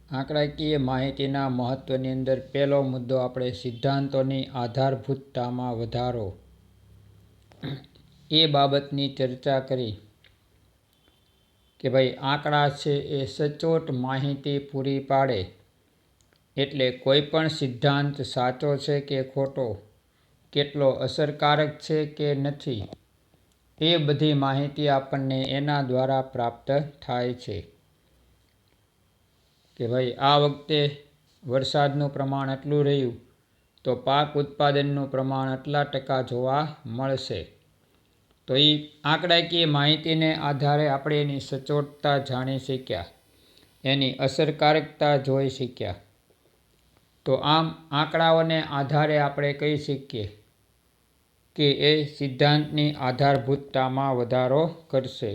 આંકડાકીય માહિતીના મહત્વની અંદર પહેલો મુદ્દો આપણે સિદ્ધાંતોની આધારભૂતતામાં વધારો એ બાબતની ચર્ચા કરી કે ભાઈ આંકડા છે એ સચોટ માહિતી પૂરી પાડે, એટલે કોઈ પણ સિદ્ધાંત સાચો છે કે ખોટો, કેટલો અસરકારક છે કે નથી, એ બધી માહિતી આપણને એના દ્વારા પ્રાપ્ત થાય છે. કે ભાઈ આ વખતે વરસાદનું પ્રમાણ એટલું રહ્યું તો પાક ઉત્પાદનનું પ્રમાણ આટલા ટકા જોવા મળશે. તો એ આંકડાકીય માહિતીને આધારે આપણે એની સચોટતા જાણી શક્યા, એની અસરકારકતા જોઈ શક્યા. તો આમ આંકડાઓને આધારે આપણે કહી શકીએ કે એ સિદ્ધાંતની આધારભૂતતામાં વધારો કરશે.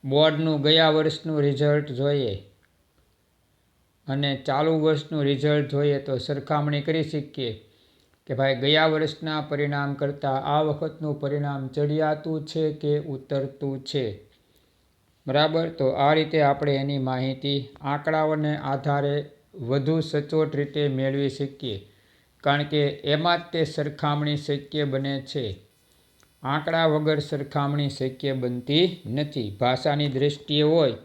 બોર્ડનું ગયા વર્ષનું રિઝલ્ટ જોઈએ અને ચાલુ વર્ષનું રિઝલ્ટ જોઈએ તો સરખામણી કરી શકીએ કે ભાઈ ગયા વર્ષના પરિણામ કરતાં આ વખતનું પરિણામ ચડિયાતું છે કે ઉતરતું છે. બરાબર. તો આ રીતે આપણે એની માહિતી આંકડાઓને આધારે વધુ સચોટ રીતે મેળવી શકીએ, કારણ કે એમાં જ તે સરખામણી શક્ય બને છે. આંકડા વગર સરખામણી શક્ય બનતી નથી. ભાષાની દૃષ્ટિએ હોય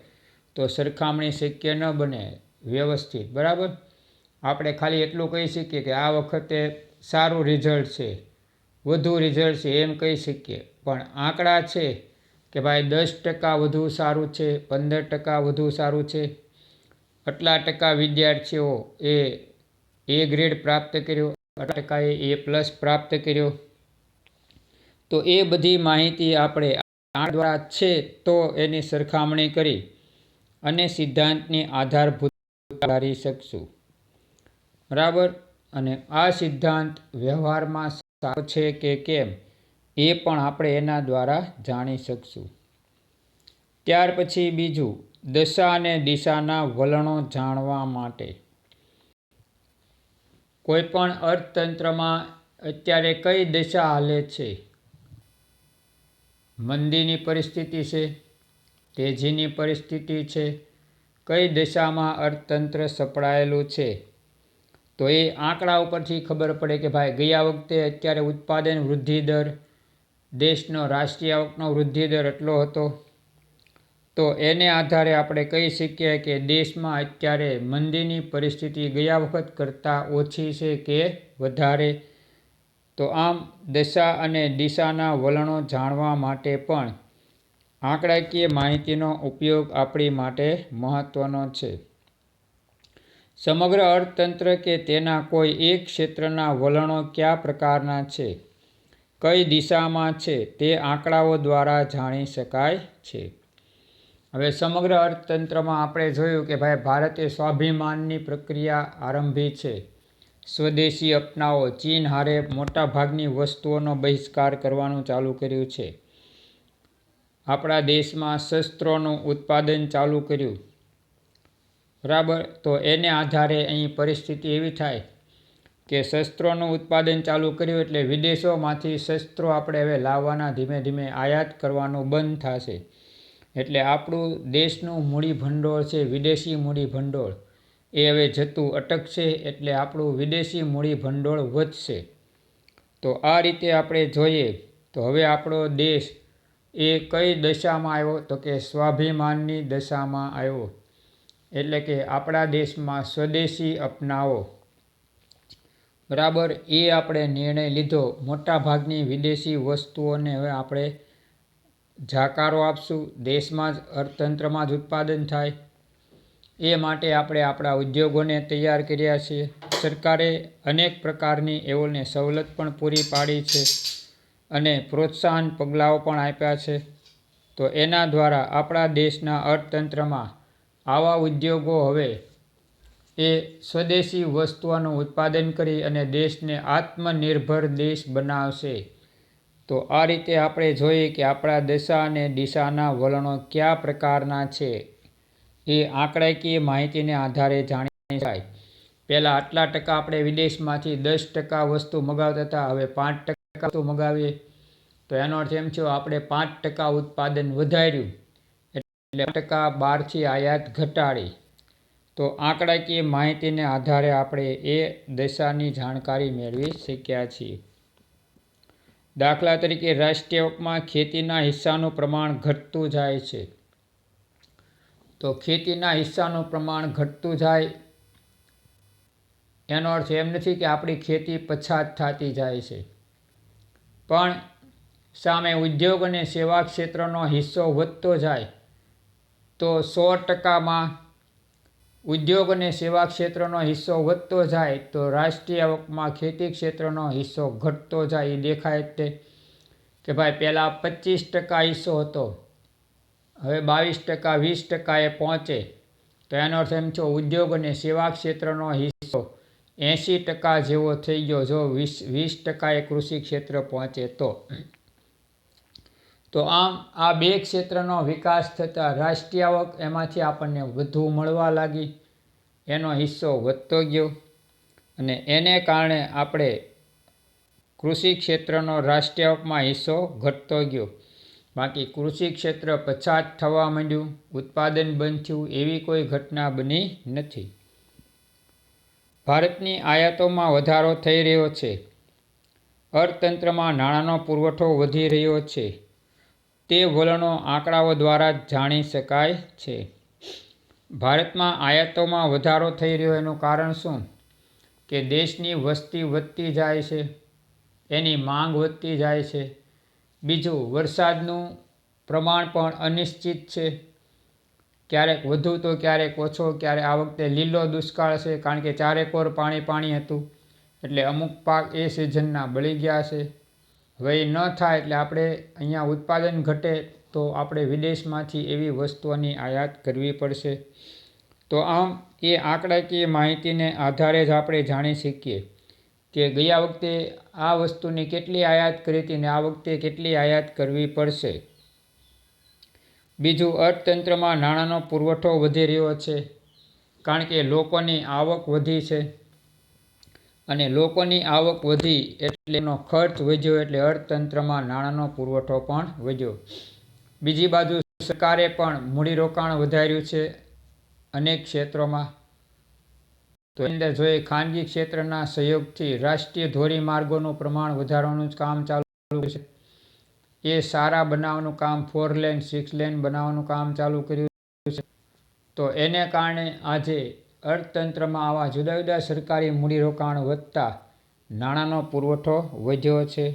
તો સરખામણી શક્ય ન બને વ્યવસ્થિત. બરાબર. આપણે ખાલી એટલું કહી શકીએ કે આ વખતે સારું રિઝલ્ટ છે, વધુ રિઝલ્ટ છે એમ કહી શકીએ, પણ આંકડા છે કે ભાઈ 10% વધુ સારું છે, 15% વધુ સારું છે, આટલા ટકા વિદ્યાર્થીઓ એ ગ્રેડ પ્રાપ્ત કર્યો, આટલા ટકાએ A+ પ્રાપ્ત કર્યો. તો એ બધી માહિતી આપણે આંકડા દ્વારા છે તો એની સરખામણી કરી અને સિદ્ધાંતની આધારભૂત ધારી શકશું. બરાબર. અને આ સિદ્ધાંત વ્યવહારમાં સાચો છે કે કેમ એ પણ આપણે એના દ્વારા જાણી શકશું. ત્યાર પછી બીજું, દશા અને દિશાના વલણો જાણવા માટે. કોઈ પણ અર્થતંત્રમાં અત્યારે કઈ દશા હાલે છે, મંદીની પરિસ્થિતિ છે, તેજીની પરિસ્થિતિ છે, કઈ દિશામાં અર્થતંત્ર સપડાયેલું છે, તો એ આંકડા ઉપરથી ખબર પડે કે ભાઈ ગયા વખતે અત્યારે ઉત્પાદન વૃદ્ધિ દર, દેશનો રાષ્ટ્રીય આવકનો વૃદ્ધિ દર એટલો હતો, તો એને આધારે આપણે કહી શકીએ કે દેશમાં અત્યારે મંદીની પરિસ્થિતિ ગયા વખત કરતાં ઓછી છે કે વધારે. તો આમ દશા અને દિશાના વલણો જાણવા માટે પણ આંકડાકીય માહિતીનો ઉપયોગ આપણી માટે મહત્વનો છે. સમગ્ર અર્થતંત્ર કે તેના કોઈ એક ક્ષેત્રના વલણો કયા પ્રકારના છે, કઈ દિશામાં છે, તે આંકડાઓ દ્વારા જાણી શકાય છે. હવે સમગ્ર અર્થતંત્રમાં આપણે જોયું કે ભાઈ ભારતે સ્વાભિમાનની પ્રક્રિયા આરંભી છે. સ્વદેશી અપનાવો, ચીન હારે મોટાભાગની વસ્તુઓનો બહિષ્કાર કરવાનું ચાલુ કર્યું છે. આપણા દેશમાં શસ્ત્રોનું ઉત્પાદન ચાલુ કર્યું. બરાબર. તો એને આધારે અહીં પરિસ્થિતિ એવી થાય કે શસ્ત્રોનું ઉત્પાદન ચાલુ કર્યું એટલે વિદેશોમાંથી શસ્ત્રો આપણે હવે લાવવાના ધીમે ધીમે આયાત કરવાનું બંધ થશે. એટલે આપણું દેશનું મૂડી ભંડોળ છે, વિદેશી મૂડી ભંડોળ, એ હવે જતું અટકશે. એટલે આપણું વિદેશી મૂડી ભંડોળ વધશે. તો આ રીતે આપણે જોઈએ તો હવે આપણો દેશ એ કઈ દશામાં આવ્યો, તો કે સ્વાભિમાનની દશામાં આવ્યો. એટલે કે આપણા દેશમાં સ્વદેશી અપનાવો. બરાબર. એ આપણે નિર્ણય લીધો. મોટાભાગની વિદેશી વસ્તુઓને હવે આપણે જાકારો આપશું, દેશમાં જ અર્થતંત્રમાં જ ઉત્પાદન થાય એ માટે આપણે આપણા ઉદ્યોગોને તૈયાર કર્યા છે. સરકારે અનેક પ્રકારની એઓને સવલત પણ પૂરી પાડી છે અને પ્રોત્સાહન પગલાઓ પણ આપ્યા છે. તો એના દ્વારા આપણા દેશના અર્થતંત્રમાં આવા ઉદ્યોગો હવે એ સ્વદેશી વસ્તુઓનું ઉત્પાદન કરી અને દેશને આત્મનિર્ભર દેશ બનાવશે. તો આ રીતે આપણે જોઈએ કે આપણા દશા અને દિશાના વલણો કયા પ્રકારના છે એ આંકડાકીય માહિતીને આધારે જાણી શકાય. પહેલાં આટલા ટકા આપણે વિદેશમાંથી 10% વસ્તુ મગાવતા હતા, હવે 5% વસ્તુ મગાવીએ. તો એનો અર્થ એમ થયો આપણે 5% ઉત્પાદન વધાર્યું, એટલે 5% બહારથી આયાત ઘટાડી. તો આંકડાકીય માહિતીને આધારે આપણે એ દશાની જાણકારી મેળવી શક્યા છીએ. દાખલા તરીકે રાષ્ટ્રીય આવકમાં ખેતીના હિસ્સાનું પ્રમાણ ઘટતું જાય છે. તો ખેતીના હિસ્સાનું પ્રમાણ ઘટતું જાય એનો અર્થ એમ નથી કે આપણી ખેતી પછાત થતી જાય છે, પણ સામે ઉદ્યોગ અને સેવા ક્ષેત્રનો હિસ્સો વધતો જાય તો 100%માં ઉદ્યોગ અને સેવા ક્ષેત્રનો હિસ્સો વધતો જાય તો રાષ્ટ્રીય આવકમાં ખેતી ક્ષેત્રનો હિસ્સો ઘટતો જાય. એ દેખાય જ તે કે ભાઈ પહેલાં 25% હિસ્સો હતો, હવે 22% 20% પહોંચે, તો એનો અર્થ એમ છે ઉદ્યોગ અને સેવા ક્ષેત્રનો હિસ્સો 80% જેવો થઈ ગયો જો 20% કૃષિ ક્ષેત્ર પહોંચે તો આમ આ બે ક્ષેત્રનો વિકાસ થતાં રાષ્ટ્રીય આવક એમાંથી આપણને વધુ મળવા લાગી, એનો હિસ્સો વધતો ગયો અને એને કારણે આપણે કૃષિ ક્ષેત્રનો રાષ્ટ્રીય આવકમાં હિસ્સો ઘટતો ગયો. બાકી કૃષિ ક્ષેત્ર પછાત થવા માંડ્યું, ઉત્પાદન બંધ થયું એવી કોઈ ઘટના બની નથી. ભારતની આયાતોમાં વધારો થઈ રહ્યો છે. અર્થતંત્રમાં નાણાંનો પુરવઠો વધી રહ્યો છે. તે વલણો આંકડાઓ દ્વારા જ જાણી શકાય છે. ભારતમાં આયાતોમાં વધારો થઈ રહ્યો એનું કારણ શું? કે દેશની વસ્તી વધતી જાય છે, એની માંગ વધતી જાય છે. બીજું, વરસાદનું પ્રમાણ પણ અનિશ્ચિત છે, ક્યારેક વધુ તો ક્યારેક ઓછો, ક્યારેક આ વખતે લીલો દુષ્કાળ છે કારણ કે ચારેકોર પાણી હતું એટલે અમુક પાક એ સિઝનના બળી ગયા છે. હવે એ ન થાય એટલે આપણે અહીંયા ઉત્પાદન ઘટે તો આપણે વિદેશમાંથી એવી વસ્તુઓની આયાત કરવી પડશે. તો આમ એ આંકડાકીય માહિતીને આધારે જ આપણે જાણી શકીએ કે ગયા વખતે આ વસ્તુની કેટલી આયાત કરી હતી ને આ વખતે કેટલી આયાત કરવી પડશે. બીજું, અર્થતંત્રમાં નાણાંનો પુરવઠો વધી રહ્યો છે કારણ કે લોકોની આવક વધી છે અને લોકોની આવક વધી એટલે એનો ખર્ચ વધ્યો એટલે અર્થતંત્રમાં નાણાંનો પુરવઠો પણ વધ્યો. બીજી બાજુ સરકારે પણ મૂડીરોકાણ વધાર્યું છે અનેક ક્ષેત્રોમાં. તો એની અંદર જોઈએ ખાનગી ક્ષેત્રના સહયોગથી રાષ્ટ્રીય ધોરીમાર્ગોનું પ્રમાણ વધારવાનું કામ ચાલુ છે. એ સારા બનાવવાનું કામ 4 લેન 6 લેન બનાવવાનું કામ ચાલુ કર્યું છે. તો એને કારણે આજે અર્થતંત્રમાં આવા જુદા જુદા સરકારી મૂડીરોકાણ વધતા નાણાંનો પુરવઠો વધ્યો છે.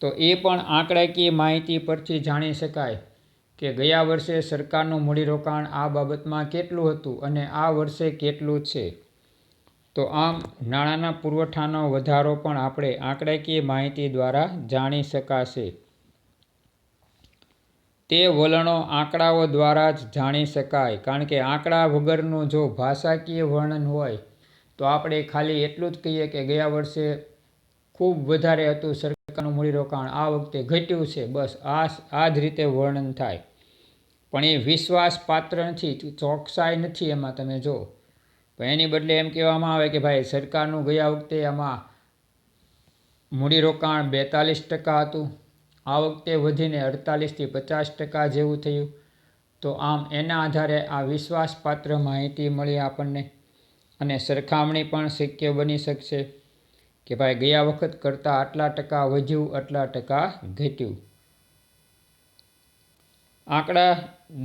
તો એ પણ આંકડાકીય માહિતી પરથી જાણી શકાય કે ગયા વર્ષે સરકારનું મૂડીરોકાણ આ બાબતમાં કેટલું હતું અને આ વર્ષે કેટલું છે. તો આમ નાણાંના પુરવઠાનો વધારો પણ આપણે આંકડાકીય માહિતી દ્વારા જાણી શકાશે. તે વલણો આંકડાઓ દ્વારા જ જાણી શકાય કારણ કે આંકડા વગરનું જો ભાષાકીય વર્ણન હોય તો આપણે ખાલી એટલું જ કહીએ કે ગયા વર્ષે ખૂબ વધારે હતું સરકારનું મૂડીરોકાણ, આ વખતે ઘટ્યું છે, બસ આ જ રીતે વર્ણન થાય. પણ એ વિશ્વાસપાત્ર નથી, ચોકસાઈ નથી એમાં તમે જો. પણ એની બદલે એમ કહેવામાં આવે કે ભાઈ સરકારનું ગયા વખતે આમાં મૂડીરોકાણ 42% હતું, આ વખતે વધીને 48 થી 50% જેવું થયું. તો આમ એના આધારે આ વિશ્વાસપાત્ર માહિતી મળી આપણને અને સરખામણી પણ શક્ય બની શકશે કે ભાઈ ગયા વખત કરતાં આટલા ટકા વધ્યું, આટલા ટકા ઘટ્યું. આંકડા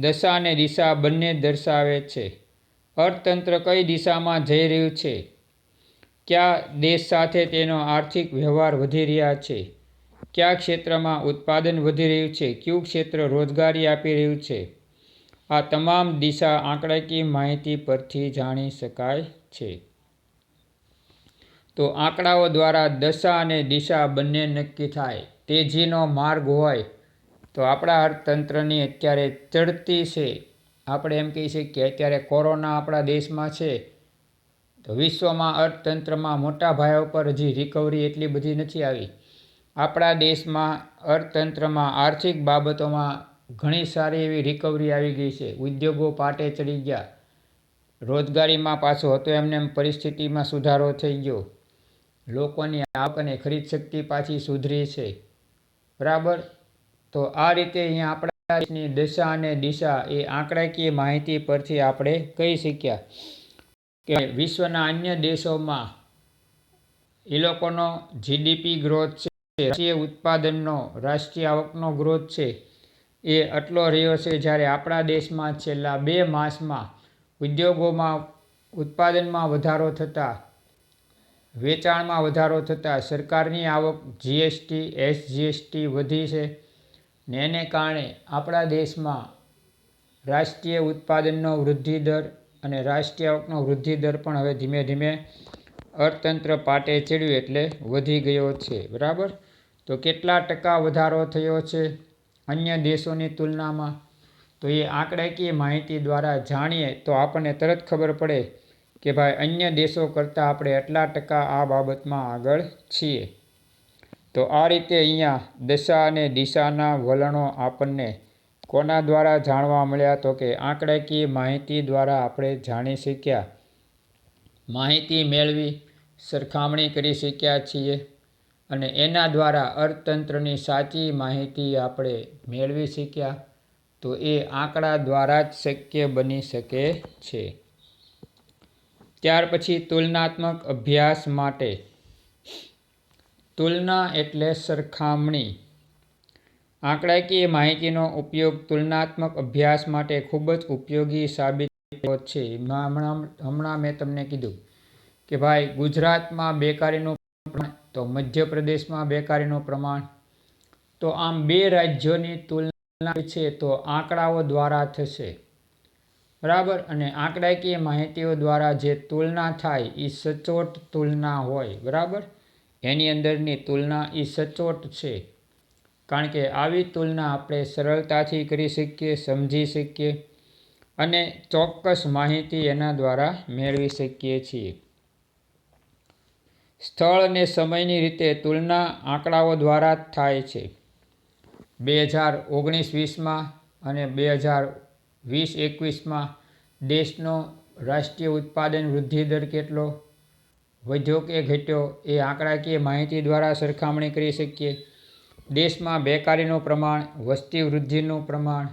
દશા અને દિશા બંને દર્શાવે છે. અર્થતંત્ર કઈ દિશામાં જઈ રહ્યું છે, કયા દેશ સાથે તેનો આર્થિક વ્યવહાર વધી રહ્યા છે, કયા ક્ષેત્રમાં ઉત્પાદન વધી રહ્યું છે, કયું ક્ષેત્ર રોજગારી આપી રહ્યું છે, આ તમામ દિશા આંકડાકીય માહિતી પરથી જાણી શકાય છે. તો આંકડાઓ દ્વારા દશા અને દિશા બંને નક્કી થાય. તેજીનો માર્ગ હોય તો આપણા અર્થતંત્રની અત્યારે ચડતી છે, આપણે એમ કહી શકીએ કે અત્યારે કોરોના આપણા દેશમાં છે તો વિશ્વમાં અર્થતંત્રમાં મોટા ભાઈ ઉપર હજી રિકવરી એટલી બધી નથી આવી. આપણા દેશમાં અર્થતંત્રમાં આર્થિક બાબતોમાં ઘણી સારી એવી રિકવરી આવી ગઈ છે. ઉદ્યોગો પાટે ચડી ગયા, રોજગારીમાં પાછો હતો એમને એમ પરિસ્થિતિમાં સુધારો થઈ ગયો, લોકોની આવક અને ખરીદ શક્તિ પાછી સુધરી છે, બરાબર. તો આ રીતે અહીંયા આપણા દેશની દશા અને દિશા એ આંકડાકીય માહિતી પરથી આપણે કહી શક્યા કે વિશ્વના અન્ય દેશોમાં એ લોકોનો જીડીપી ગ્રોથ છે, રાષ્ટ્રીય ઉત્પાદનનો, રાષ્ટ્રીય આવકનો ગ્રોથ છે એ આટલો રહ્યો છે, જ્યારે આપણા દેશમાં છેલ્લા 2 માસમાં ઉદ્યોગોમાં ઉત્પાદનમાં વધારો થતાં, વેચાણમાં વધારો થતાં સરકારની આવક જીએસટી, એસજીએસટી વધી છે ને એને કારણે આપણા દેશમાં રાષ્ટ્રીય ઉત્પાદનનો વૃદ્ધિ દર અને રાષ્ટ્રીય આવકનો વૃદ્ધિ દર પણ હવે ધીમે ધીમે અર્થતંત્ર પાટે ચડ્યું એટલે વધી ગયો છે. બરાબર. તો કેટલા ટકા વધારો થયો છે અન્ય દેશોની તુલનામાં, તો એ આંકડાકીય માહિતી દ્વારા જાણીએ તો આપણને તરત ખબર પડે કે ભાઈ અન્ય દેશો કરતાં આપણે એટલા ટકા આ બાબતમાં આગળ છીએ. તો આ રીતે અહીંયા દશા અને દિશાના વલણો આપણને કોના દ્વારા જાણવા મળ્યા, તો કે આંકડાકીય માહિતી દ્વારા આપણે જાણી શક્યા, માહિતી મેળવી સરખામણી કરી શક્યા છીએ અને એના દ્વારા અર્થતંત્રની સાચી માહિતી આપણે મેળવી શક્યા. તો એ આંકડા દ્વારા જ શક્ય બની શકે છે. ત્યાર પછી તુલનાત્મક અભ્યાસ માટે. તુલના એટલે સરખામણી. આંકડાકીય માહિતીનો ઉપયોગ તુલનાત્મક અભ્યાસ માટે ખૂબ જ ઉપયોગી સાબિત થયો છે. હમણાં મેં તમને કીધું કે ભાઈ ગુજરાતમાં બેકારીનું પ્રમાણ, તો મધ્યપ્રદેશમાં બેકારીનું પ્રમાણ, તો આમ 2 રાજ્યોની તુલના છે તો આંકડાઓ દ્વારા થશે. બરાબર. અને આંકડાકીય માહિતીઓ દ્વારા જે તુલના થાય એ સચોટ તુલના હોય. બરાબર. એની અંદરની તુલના એ સચોટ છે, કારણ કે આવી તુલના આપણે સરળતાથી કરી શકીએ, સમજી શકીએ અને ચોક્કસ માહિતી એના દ્વારા મેળવી શકીએ છીએ. સ્થળ અને સમયની રીતે તુલના આંકડાઓ દ્વારા જ થાય છે. 2019-20માં અને 2020-21માં દેશનો રાષ્ટ્રીય ઉત્પાદન વૃદ્ધિ દર કેટલો વધ્યો કે ઘટ્યો એ આંકડાકીય માહિતી દ્વારા સરખામણી કરી શકીએ. દેશમાં બેકારીનું પ્રમાણ, વસ્તી વૃદ્ધિનું પ્રમાણ,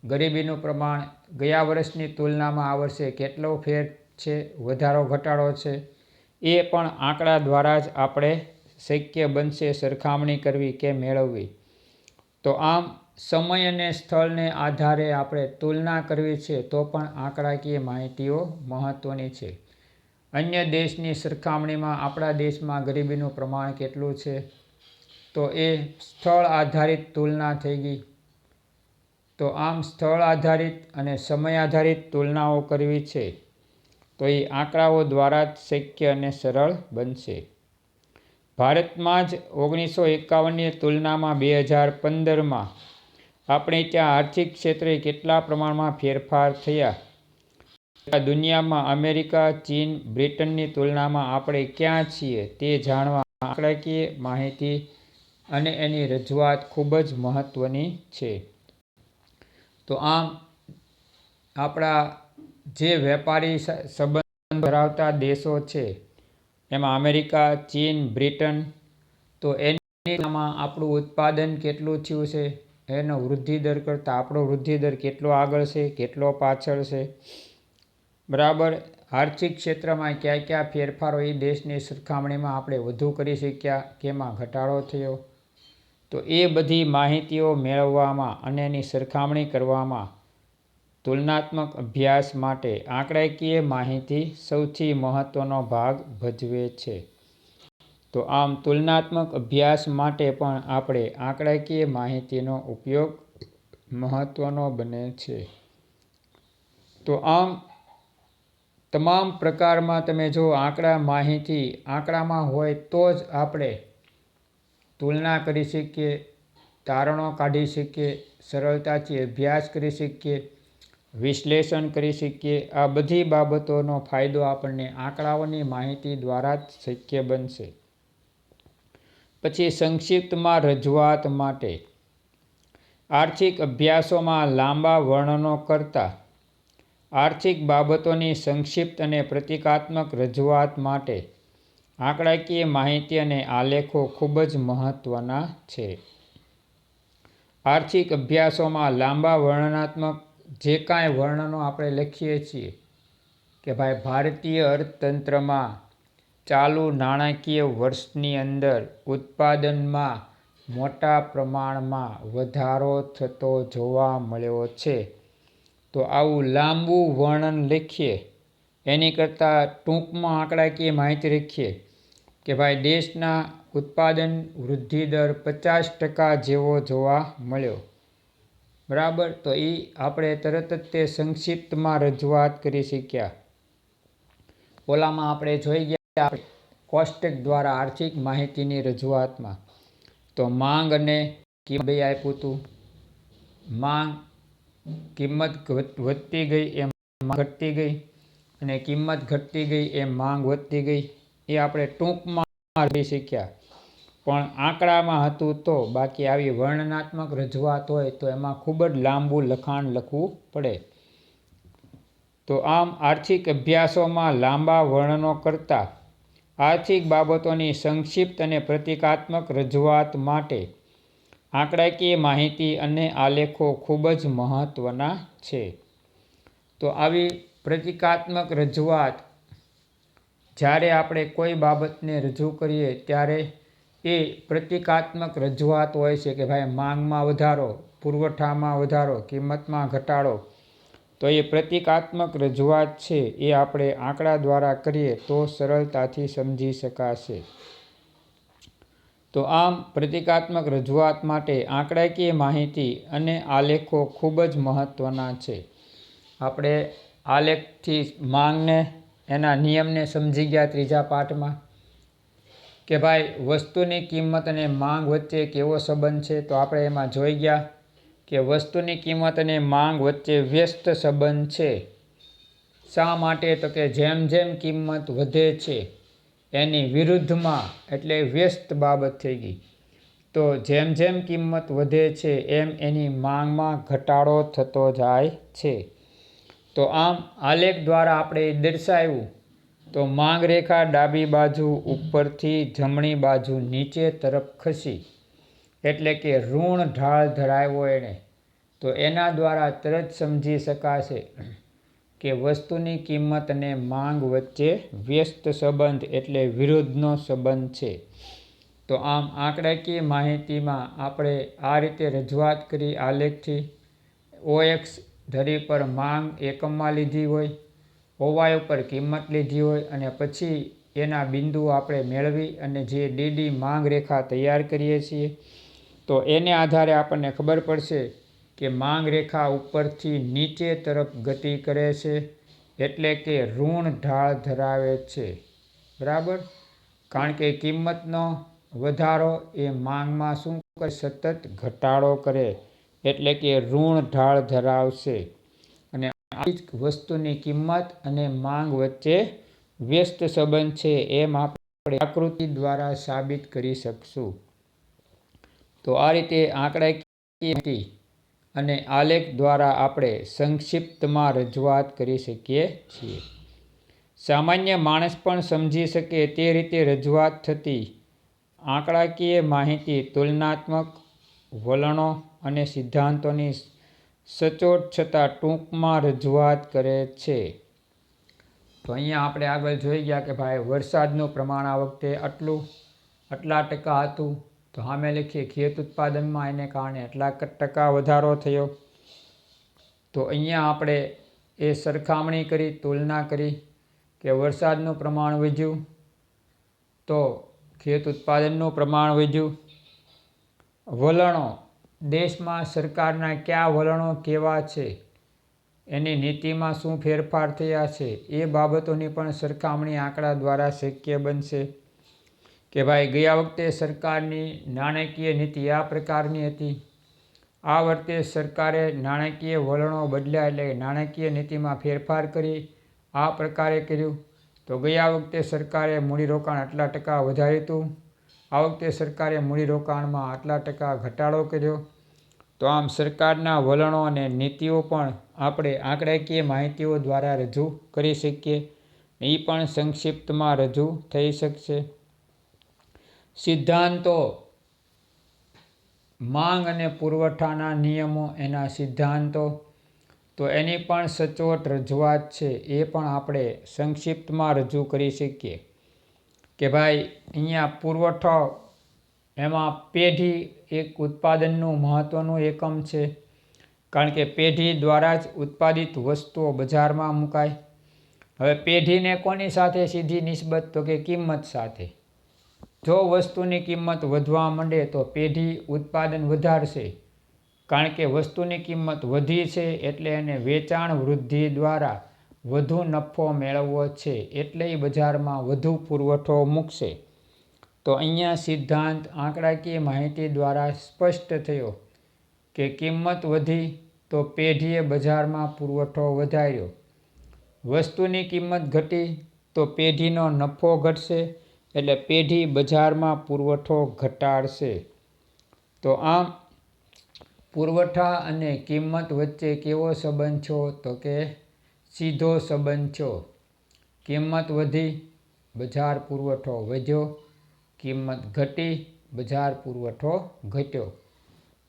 ગરીબીનું પ્રમાણ ગયા વર્ષની તુલનામાં આ વર્ષે કેટલો ફેર છે, વધારો ઘટાડો છે, એ પણ આંકડા દ્વારા જ આપણે શક્ય બનશે સરખામણી કરવી કે મેળવવી. તો આમ સમય અને સ્થળને આધારે આપણે તુલના કરવી છે તો પણ આંકડાકીય માહિતીઓ મહત્ત્વની છે. અન્ય દેશની સરખામણીમાં આપણા દેશમાં ગરીબીનું પ્રમાણ કેટલું છે, તો એ સ્થળ આધારિત તુલના થઈ ગઈ. તો આમ સ્થળ આધારિત અને સમય આધારિત તુલનાઓ કરવી છે તો એ આંકડાઓ દ્વારા જ શક્ય અને સરળ બનશે. ભારતમાં જ 1951ની તુલનામાં 2015માં આપણે ત્યાં આર્થિક ક્ષેત્રે કેટલા પ્રમાણમાં ફેરફાર થયા, દુનિયામાં અમેરિકા, ચીન, બ્રિટનની તુલનામાં આપણે ક્યાં છીએ તે જાણવા આંકડાકીય માહિતી અને એની રજૂઆત ખૂબ જ મહત્ત્વની છે. તો આમ આપણા જે વેપારી સંબંધ ધરાવતા દેશો છે એમાં અમેરિકા, ચીન, બ્રિટન, તો એની તુલનામાં આપણું ઉત્પાદન કેટલું થયું છે, એનો વૃદ્ધિ દર કરતાં આપણો વૃદ્ધિ દર કેટલો આગળ છે, કેટલો પાછળ છે. બરાબર. આર્થિક ક્ષેત્રમાં કયા કયા ફેરફારો એ દેશની સરખામણીમાં આપણે વધુ કરી શક્યા, કેમાં ઘટાડો થયો, તો એ બધી માહિતીઓ મેળવવામાં અને એની સરખામણી કરવામાં તુલનાત્મક અભ્યાસ માટે આંકડાકીય માહિતી સૌથી મહત્ત્વનો ભાગ ભજવે છે. તો આમ તુલનાત્મક અભ્યાસ માટે પણ આપણે આંકડાકીય માહિતીનો ઉપયોગ મહત્ત્વનો બને છે. તો આમ તમામ પ્રકારમાં તમે જો માહિતી આંકડામાં હોય તો જ આપણે તુલના કરી શકીએ, તારણો કાઢી શકીએ, સરળતાથી અભ્યાસ કરી શકીએ, વિશ્લેષણ કરી શકીએ. આ બધી બાબતોનો ફાયદો આપણને આંકડાઓની માહિતી દ્વારા જ શક્ય બનશે. પછી સંક્ષિપ્તમાં રજૂઆત માટે. આર્થિક અભ્યાસોમાં લાંબા વર્ણનો કરતાં આર્થિક બાબતોની સંક્ષિપ્ત અને પ્રતીકાત્મક રજૂઆત માટે આંકડાકીય માહિતી અને આલેખો ખૂબ જ મહત્ત્વના છે. આર્થિક અભ્યાસોમાં લાંબા વર્ણનાત્મક જે કાંઈ વર્ણનો આપણે લખીએ છીએ કે ભાઈ ભારતીય અર્થતંત્રમાં ચાલુ નાણાકીય વર્ષની અંદર ઉત્પાદનમાં મોટા પ્રમાણમાં વધારો થતો જોવા મળ્યો છે. તો આવું લાંબુ વર્ણન લખીએ એની કરતાં ટૂંકમાં આંકડાકીય માહિતી રાખીએ કે ભાઈ દેશના ઉત્પાદન વૃદ્ધિ દર 50% જેવો જોવા મળ્યો. બરાબર. તો એ આપણે તરત જ તે સંક્ષિપ્તમાં રજૂઆત કરી શક્યા. ઓલામાં આપણે જોઈ ગયા કોષ્ટક દ્વારા આર્થિક માહિતીની રજૂઆતમાં તો માંગ અને કિંમત બે આપ્યું હતું. માંગ કિંમત વધતી ગઈ એમ માંગ ઘટતી ગઈ અને કિંમત ઘટતી ગઈ એમ માંગ વધતી ગઈ. એ આપણે ટૂંકમાં લઈ શીખ્યા. પણ આંકડામાં હતું તો બાકી આવી વર્ણનાત્મક રજૂઆત હોય તો એમાં ખૂબ જ લાંબુ લખાણ લખવું પડે. તો આમ આર્થિક અભ્યાસોમાં લાંબા વર્ણનો કરતાં આર્થિક બાબતોની સંક્ષિપ્ત અને પ્રતીકાત્મક રજૂઆત માટે આંકડાકીય માહિતી અને આલેખો ખૂબ જ મહત્ત્વના છે. તો આવી પ્રતીકાત્મક રજૂઆત જ્યારે આપણે કોઈ બાબતને રજૂ કરીએ ત્યારે એ પ્રતીકાત્મક રજૂઆત હોય છે કે ભાઈ માંગમાં વધારો, પુરવઠામાં વધારો, કિંમતમાં ઘટાડો. તો એ પ્રતીકાત્મક રજૂઆત છે એ આપણે આંકડા દ્વારા કરીએ તો સરળતાથી સમજી શકાશે. તો આમ પ્રતીકાત્મક રજૂઆત માટે આંકડાકીય માહિતી અને આલેખો ખૂબ જ મહત્ત્વના છે. આપણે આલેખથી માંગને એના નિયમને સમજી ગયા ત્રીજા પાઠમાં કે ભાઈ વસ્તુની કિંમત અને માંગ વચ્ચે કેવો સંબંધ છે. તો આપણે એમાં જોઈ ગયા કે વસ્તુની કિંમત અને માંગ વચ્ચે વ્યસ્ત સંબંધ છે. શા માટે? તો કે જેમ જેમ કિંમત વધે છે એની વિરુદ્ધમાં એટલે વ્યસ્ત બાબત થઈ ગઈ. તો જેમ જેમ કિંમત વધે છે એમ એની માંગમાં ઘટાડો થતો જાય છે. તો આમ આલેખ દ્વારા આપણે દર્શાવ્યું તો માંગ રેખા ડાબી બાજુ ઉપરથી જમણી બાજુ નીચે તરફ ખસી એટલે કે ઋણ ઢાળ ધરાવ્યો એને. તો એના દ્વારા તરત સમજી શકાશે કે વસ્તુની કિંમત અને માંગ વચ્ચે વ્યસ્ત સંબંધ એટલે વિરુદ્ધનો સંબંધ છે. તો આમ આંકડાકીય માહિતીમાં આપણે આ રીતે રજૂઆત કરી આલેખથી. OX ધરી પર માંગ એકમમાં લીધી હોય, OY ઉપર કિંમત લીધી હોય અને પછી એના બિંદુ આપણે મેળવી અને જે DD માંગ રેખા તૈયાર કરીએ છીએ તો એને આધારે આપણને ખબર પડશે કે માંગ રેખા ઉપરથી નીચે તરફ ગતિ કરે છે એટલે કે ઋણ ઢાળ ધરાવે છે. બરાબર. કારણ કે કિંમતનો વધારો એ માંગમાં શું કરે? સતત ઘટાડો કરે એટલે કે ઋણ ઢાળ ધરાવશે. અને આ જ વસ્તુની કિંમત અને માંગ વચ્ચે વ્યસ્ત સંબંધ છે એમ આપણે આકૃતિ દ્વારા સાબિત કરી શકશું. તો આ રીતે આંકડાકીય અને આલેખ દ્વારા આપણે સંક્ષિપ્તમાં રજૂઆત કરી શકીએ છીએ. સામાન્ય માણસ પણ સમજી શકે તે રીતે રજૂઆત થતી આંકડાકીય માહિતી તુલનાત્મક વલણો અને સિદ્ધાંતોની સચોટ છતાં ટૂંકમાં રજૂઆત કરે છે. તો અહીંયા આપણે આગળ જોઈ ગયા કે ભાઈ વરસાદનું પ્રમાણ આ વખતે આટલા ટકા હતું. તો સામે લખીએ ખેત ઉત્પાદનમાં એને કારણે આટલા ટકા વધારો થયો. તો અહીંયા આપણે એ સરખામણી કરી, તુલના કરી કે વરસાદનું પ્રમાણ વધ્યું તો ખેત ઉત્પાદનનું પ્રમાણ વધ્યું. વલણો દેશમાં સરકારના કયા વલણો કેવા છે, એની નીતિમાં શું ફેરફાર થયા છે એ બાબતોની પણ સરખામણી આંકડા દ્વારા શક્ય બનશે. કે ભાઈ ગયા વખતે સરકારની નાણાકીય નીતિ આ પ્રકારની હતી, આ વખતે સરકારે નાણાકીય વલણો બદલ્યા એટલે નાણાકીય નીતિમાં ફેરફાર કરી આ પ્રકારે કર્યું. તો ગયા વખતે સરકારે મૂડીરોકાણ આટલા ટકા વધાર્યું હતું, આ વખતે સરકારે મૂડીરોકાણમાં આટલા ટકા ઘટાડો કર્યો. તો આમ સરકારના વલણો અને નીતિઓ પણ આપણે આંકડાકીય માહિતીઓ દ્વારા રજૂ કરી શકીએ. એ પણ સંક્ષિપ્તમાં રજૂ થઈ શકશે. સિદ્ધાંતો માંગ અને પુરવઠાના નિયમો એના સિદ્ધાંતો. તો એની પણ સચોટ રજૂઆત છે એ પણ આપણે સંક્ષિપ્તમાં રજૂ કરી શકીએ કે ભાઈ અહીંયા પુરવઠો એમાં પેઢી એક ઉત્પાદનનું મહત્ત્વનું એકમ છે, કારણ કે પેઢી દ્વારા જ ઉત્પાદિત વસ્તુઓ બજારમાં મુકાય. હવે પેઢીને કોની સાથે સીધી નિસ્બત? તો કે કિંમત સાથે. જો વસ્તુની કિંમત વધવા માંડે તો પેઢી ઉત્પાદન વધારશે, કારણ કે વસ્તુની કિંમત વધી છે એટલે એને વેચાણ વૃદ્ધિ દ્વારા વધુ નફો મેળવવો છે, એટલે એ બજારમાં વધુ પુરવઠો મૂકશે. તો અહીંયા સિદ્ધાંત આંકડાકીય માહિતી દ્વારા સ્પષ્ટ થયો કે કિંમત વધી તો પેઢીએ બજારમાં પુરવઠો વધાર્યો. વસ્તુની કિંમત ઘટી તો પેઢીનો નફો ઘટશે, એટલે પેઢી બજારમાં પુરવઠો ઘટાડશે. તો આમ પુરવઠા અને કિંમત વચ્ચે કેવો સંબંધ છે? તો કે સીધો સંબંધ છે. કિંમત વધી, બજાર પુરવઠો વધ્યો. કિંમત ઘટી, બજાર પુરવઠો ઘટ્યો.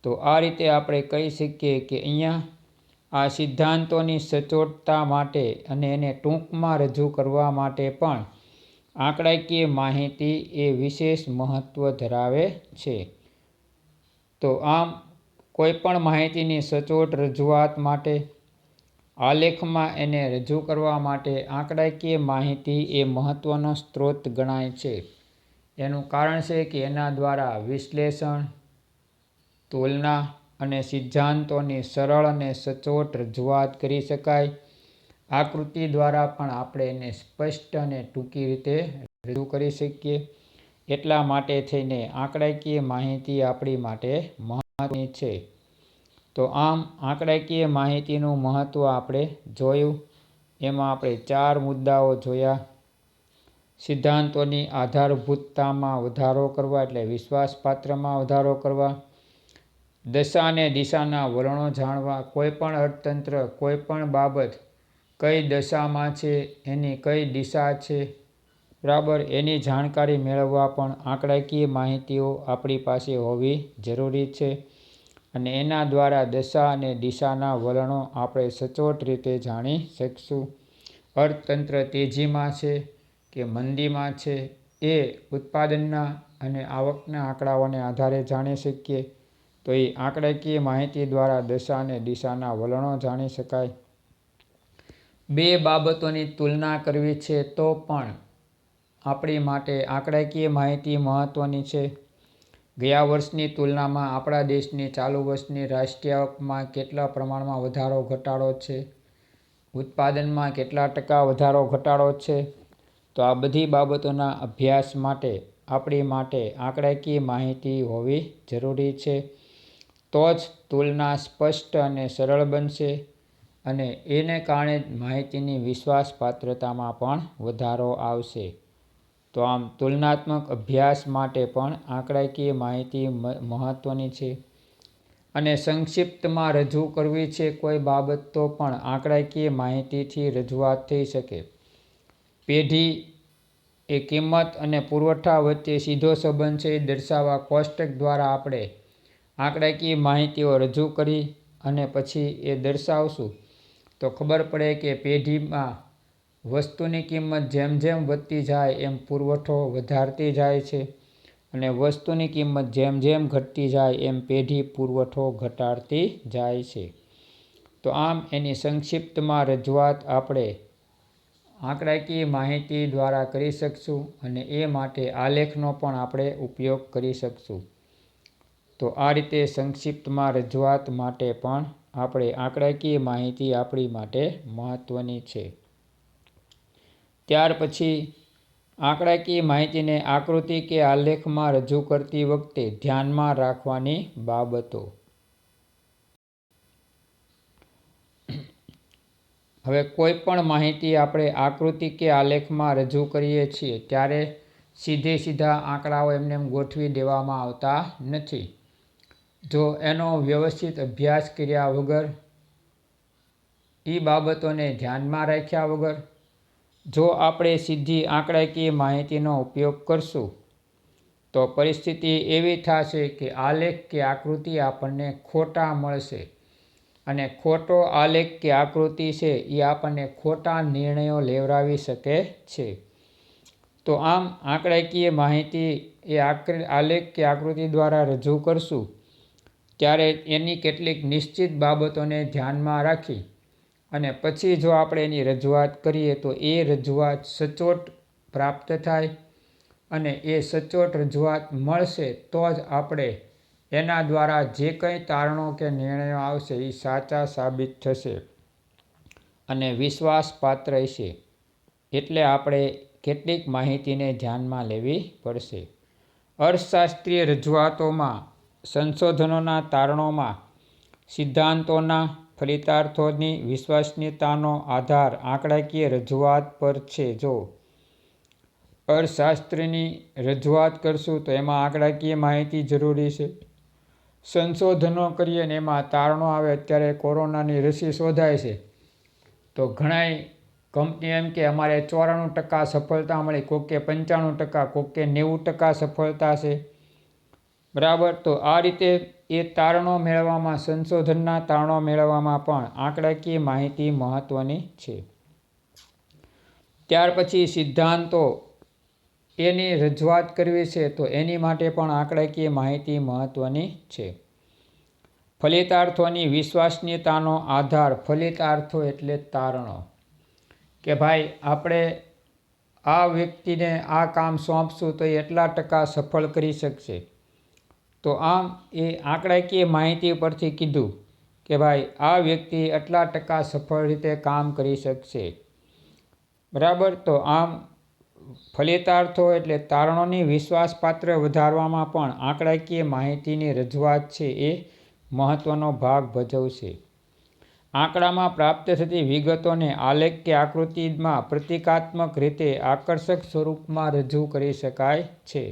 તો આ રીતે આપણે કહી શકીએ કે અહીંયા આ સિદ્ધાંતોની સચોટતા માટે અને એને ટૂંકમાં રજૂ કરવા માટે પણ આંકડાકીય માહિતી એ વિશેષ મહત્ત્વ ધરાવે છે. તો આમ કોઈપણ માહિતીની સચોટ રજૂઆત માટે, આલેખમાં એને રજૂ કરવા માટે આંકડાકીય માહિતી એ મહત્ત્વનો સ્ત્રોત ગણાય છે. એનું કારણ છે કે એના દ્વારા વિશ્લેષણ, તુલના અને સિદ્ધાંતોની સરળ અને સચોટ રજૂઆત કરી શકાય. આકૃતિ દ્વારા પણ આપણે એને સ્પષ્ટ અને ટૂંકી રીતે રજૂ કરી શકીએ. એટલા માટે થઈને આંકડાકીય માહિતી આપણી માટે મહત્ત્વની છે. તો આમ આંકડાકીય માહિતીનું મહત્ત્વ આપણે જોયું. એમાં આપણે 4 મુદ્દાઓ જોયા. સિદ્ધાંતોની આધારભૂતતામાં વધારો કરવા, એટલે વિશ્વાસપાત્રમાં વધારો કરવા. દશા અને દિશાના વલણો જાણવા. કોઈપણ અર્થતંત્ર, કોઈપણ બાબત કઈ દશામાં છે, એની કઈ દિશા છે, બરાબર, એની જાણકારી મેળવવા પણ આંકડાકીય માહિતીઓ આપણી પાસે હોવી જરૂરી છે. અને એના દ્વારા દશા અને દિશાના વલણો આપણે સચોટ રીતે જાણી શકશું. અર્થતંત્ર તેજીમાં છે કે મંદીમાં છે એ ઉત્પાદનના અને આવકના આંકડાઓને આધારે જાણી શકીએ. તો એ આંકડાકીય માહિતી દ્વારા દશા અને દિશાના વલણો જાણી શકાય. 2 બાબતોની તુલના કરવી છે તો પણ આપણી માટે આંકડાકીય માહિતી મહત્ત્વની છે. ગયા વર્ષની તુલનામાં આપણા દેશની ચાલુ વર્ષની રાષ્ટ્રીય આવકમાં કેટલા પ્રમાણમાં વધારો ઘટાડો છે, ઉત્પાદનમાં કેટલા ટકા વધારો ઘટાડો છે. તો આ બધી બાબતોના અભ્યાસ માટે આપણી માટે આંકડાકીય માહિતી હોવી જરૂરી છે. તો જ તુલના સ્પષ્ટ અને સરળ બનશે અને એને કારણે જ માહિતીની વિશ્વાસપાત્રતામાં પણ વધારો આવશે. તો આમ તુલનાત્મક અભ્યાસ માટે પણ આંકડાકીય માહિતી મહત્ત્વની છે. અને સંક્ષિપ્તમાં રજૂ કરવી છે કોઈ બાબત તો પણ આંકડાકીય માહિતીથી રજૂઆત થઈ શકે. પેઢી એ કિંમત અને પુરવઠા વચ્ચે સીધો સંબંધ છે એ દર્શાવવા કોષ્ટક દ્વારા આપણે આંકડાકીય માહિતીઓ રજૂ કરી અને પછી એ દર્શાવશું તો ખબર પડે કે પેઢીમાં વસ્તુની કિંમત જેમ જેમ વધતી જાય એમ પુરવઠો વધારતી જાય છે, અને વસ્તુની કિંમત જેમ જેમ ઘટતી જાય એમ પેઢી પુરવઠો ઘટાડતી જાય છે. તો આમ એની સંક્ષિપ્તમાં રજૂઆત આપણે આંકડાકીય માહિતી દ્વારા કરી શકશું અને એ માટે આલેખનો પણ આપણે ઉપયોગ કરી શકશું. તો આ રીતે સંક્ષિપ્તમાં રજૂઆત માટે પણ આપણે આંકડાકીય માહિતી આપણી માટે મહત્ત્વની છે. ત્યાર પછી આંકડાકીય માહિતીને આકૃતિ કે આલેખમાં રજૂ કરતી વખતે ધ્યાનમાં રાખવાની બાબતો. હવે કોઈ પણ માહિતી આપણે આકૃતિ કે આલેખમાં રજૂ કરીએ છીએ ત્યારે સીધા આંકડાઓ એમને એમ ગોઠવી દેવામાં આવતા નથી. જો એનો વ્યવસ્થિત અભ્યાસ કર્યા વગર, એ બાબતોને ધ્યાનમાં રાખ્યા વગર જો આપણે સીધી આંકડાકીય માહિતીનો ઉપયોગ કરશું તો પરિસ્થિતિ એવી થશે કે આલેખ કે આકૃતિ આપણને ખોટા મળશે. અને ખોટો આલેખ કે આકૃતિ છે એ આપણને ખોટા નિર્ણયો લેવડાવી શકે છે. તો આમ આંકડાકીય માહિતી એ આલેખ કે આકૃતિ દ્વારા રજૂ કરશું ત્યારે એની કેટલીક નિશ્ચિત બાબતોને ધ્યાનમાં રાખી અને પછી જો આપણે એની રજૂઆત કરીએ તો એ રજૂઆત સચોટ પ્રાપ્ત થાય અને એ સચોટ રજૂઆત મળશે તો જ આપણે એના દ્વારા જે કંઈ તારણો કે નિર્ણયો આવશે એ સાચા સાબિત થશે અને વિશ્વાસપાત્ર હશે. એટલે આપણે કેટલીક માહિતીને ધ્યાનમાં લેવી પડશે. અર્થશાસ્ત્રીય રજૂઆતોમાં સંશોધનોના તારણોમાં સિદ્ધાંતોના ફલિતાર્થોની વિશ્વસનીયતાનો આધાર આંકડાકીય રજૂઆત પર છે. જો અર્થશાસ્ત્રની રજૂઆત કરશું તો એમાં આંકડાકીય માહિતી જરૂરી છે. સંશોધનો કરીએ ને એમાં તારણો આવે. અત્યારે કોરોનાની રસી શોધાય છે તો ઘણાય કંપની એમ કે અમારે 94% સફળતા મળી, કોકે 95%, કોકે 90% સફળતા છે. બરાબર. તો આ રીતે એ તારણો મેળવવામાં, સંશોધનના તારણો મેળવવામાં પણ આંકડાકીય માહિતી મહત્વની છે. ત્યાર પછી સિદ્ધાંતો એની રજૂઆત કરવી છે તો એની માટે પણ આંકડાકીય માહિતી મહત્વની છે. ફલિતાર્થોની વિશ્વસનીયતાનો આધાર. ફલિતાર્થો એટલે તારણો કે ભાઈ આપણે આ વ્યક્તિને આ કામ સોંપશું તો એ એટલા ટકા સફળ કરી શકશે. તો આમ એ આંકડાકીય માહિતી પરથી કીધું કે ભાઈ આ વ્યક્તિ એટલા ટકા સફળ રીતે કામ કરી શકશે. બરાબર. તો આમ ફલિતાર્થો એટલે તારણોની વિશ્વાસપાત્ર વધારવામાં પણ આંકડાકીય માહિતીની રજૂઆત છે એ મહત્વનો ભાગ ભજવશે. આંકડામાં પ્રાપ્ત થતી વિગતોને આલેખ કે આકૃતિમાં પ્રતીકાત્મક રીતે આકર્ષક સ્વરૂપમાં રજૂ કરી શકાય છે.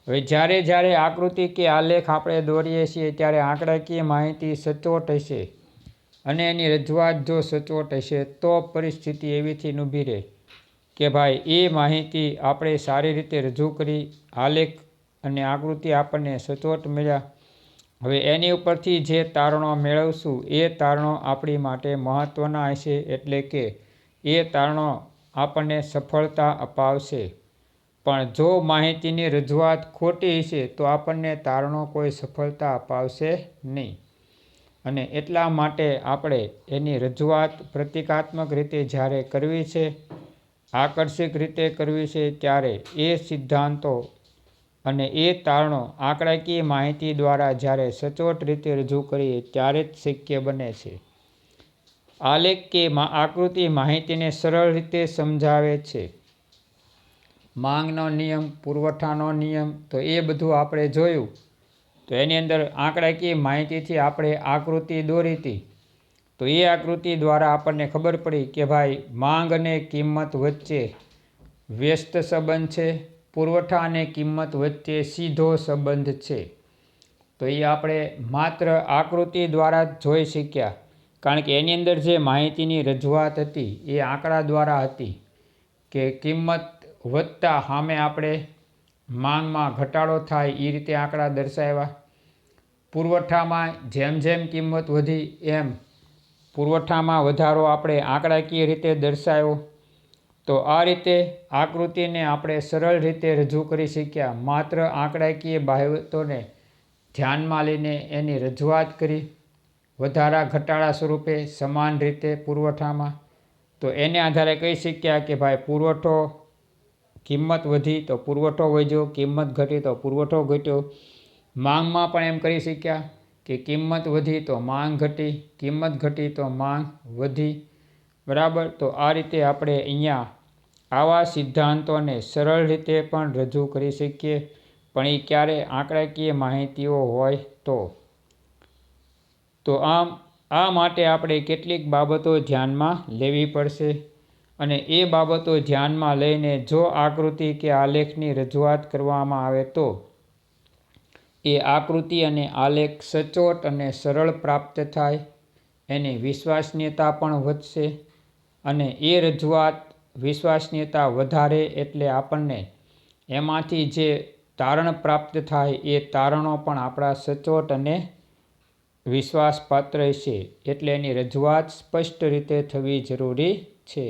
હવે જ્યારે આકૃતિ કે આલેખ આપણે દોરીએ છીએ ત્યારે આંકડાકીય માહિતી સચોટ હશે અને એની રજૂઆત જો સચોટ હશે તો પરિસ્થિતિ એવીથી ઊભી રહે કે ભાઈ એ માહિતી આપણે સારી રીતે રજૂ કરી, આલેખ અને આકૃતિ આપણને સચોટ મળ્યા. હવે એની ઉપરથી જે તારણો મેળવશું એ તારણો આપણી માટે મહત્વના હશે. એટલે કે એ તારણો આપણને સફળતા અપાવશે. પણ જો માહિતીની રજૂઆત ખોટી હશે તો આપણને તારણો કોઈ સફળતા અપાવશે નહીં. અને એટલા માટે આપણે એની રજૂઆત પ્રતીકાત્મક રીતે જ્યારે કરવી છે, આકર્ષક રીતે કરવી છે ત્યારે એ સિદ્ધાંતો અને એ તારણો આંકડાકીય માહિતી દ્વારા જ્યારે સચોટ રીતે રજૂ કરીએ ત્યારે જ શક્ય બને છે. આલેખ કે આકૃતિ માહિતીને સરળ રીતે સમજાવે છે. માંગનો નિયમ, પુરવઠાનો નિયમ, તો એ બધું આપણે જોયું. તો એની અંદર આંકડાકીય માહિતીથી આપણે આકૃતિ દોરી હતી તો એ આકૃતિ દ્વારા આપણને ખબર પડી કે ભાઈ માંગ અને કિંમત વચ્ચે વ્યસ્ત સંબંધ છે, પુરવઠા અને કિંમત વચ્ચે સીધો સંબંધ છે. તો એ આપણે માત્ર આકૃતિ દ્વારા જ જોઈ શક્યા. કારણ કે એની અંદર જે માહિતીની રજૂઆત હતી એ આંકડા દ્વારા હતી કે કિંમત વધતા સામે આપણે માંગમાં ઘટાડો થાય એ રીતે આંકડા દર્શાવ્યા. પુરવઠામાં જેમ જેમ કિંમત વધી એમ પુરવઠામાં વધારો આપણે આંકડાકીય રીતે દર્શાવ્યો. તો આ રીતે આકૃતિને આપણે સરળ રીતે રજૂ કરી શક્યા. માત્ર આંકડાકીય બાબતોને ધ્યાનમાં લઈને એની રજૂઆત કરી વધારા ઘટાડા સ્વરૂપે સમાન રીતે પુરવઠામાં. તો એને આધારે કહી શક્યા કે ભાઈ પુરવઠો, કિંમત વધી તો પુરવઠો વધ્યો, કિંમત ઘટી તો પુરવઠો ઘટ્યો. માંગમાં પણ એમ કરી શક્યા કે કિંમત વધી તો માંગ ઘટી, કિંમત ઘટી તો માંગ વધી. બરાબર. તો આ રીતે આપણે અહીંયા આવા સિદ્ધાંતોને સરળ રીતે પણ રજૂ કરી શકીએ. પણ એ ક્યારે આંકડાકીય માહિતીઓ હોય તો આમ આ માટે આપણે કેટલીક બાબતો ધ્યાનમાં લેવી પડશે અને એ બાબતો ધ્યાનમાં લઈને જો આકૃતિ કે આલેખની રજૂઆત કરવામાં આવે તો એ આકૃતિ અને આલેખ સચોટ અને સરળ પ્રાપ્ત થાય. એની વિશ્વસનીયતા પણ વધશે અને એ રજૂઆત વિશ્વસનીયતા વધારે એટલે આપણને એમાંથી જે તારણ પ્રાપ્ત થાય એ તારણો પણ આપણા સચોટ અને વિશ્વાસપાત્ર છે એટલે એની રજૂઆત સ્પષ્ટ રીતે થવી જરૂરી છે.